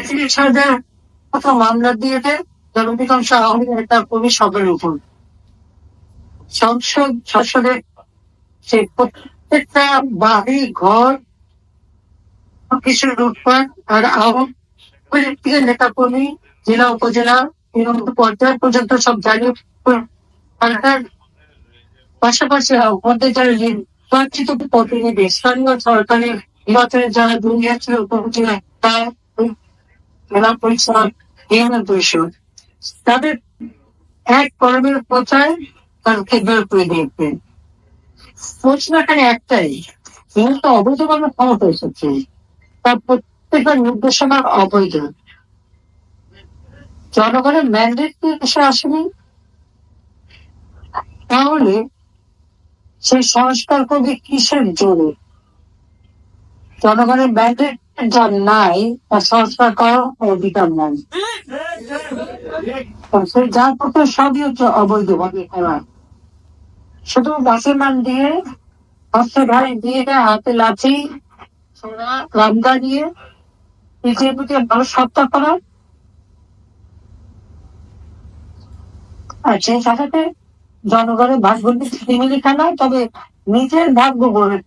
চিকিৎসাদের কত মামলা দিয়েছে জনবিকাংশ আওয়ামী নেতা কবি সবের উপর। সংসদ শাসনের সে প্রত্যেকটা বাড়ি ঘর কিছু লুটপাট আর আওয়ামী নেতা কর্মী জেলা উপজেলা এবং পর্যায় পর্যন্ত সব জাতীয় সরকার পাশাপাশি আমাদের যারা নির্বাচিত প্রতিনিধি স্থানীয় সরকারি নির্বাচনে যারা দুনিয়া ছিল উপজেলা তার জেলা পরিষদ ইউনিয়ন পরিষদ তাদের এক কর্মের প্রচার তাদেরকে বের করে দিয়েছে। প্রশ্ন এখানে একটাই, যেহেতু অবৈধভাবে ক্ষমতা এসেছে তার প্রত্যেকটা নির্দেশনা অবৈধ, জনগণের ম্যান্ডেট এসে আসেনি, তাহলে সেই সংস্কার করবে কিসের জোরে? জনগণের ম্যান্ডেট যার নাই তার সংস্কার করার অধিকার নাই, সেই যার পক্ষে সবই হচ্ছে অবৈধভাবে করা। শুধু মুসলমান দিয়ে হস্তে ভাই দিয়ে হাতে লাঠি রামদা দিয়ে বিজেপিকে মানুষ হত্যা করা, আর সেই সাথে জনগণের ভাগ্য ফ্যামিলি খেলা, তবে নিজের ভাগ্য গড়ে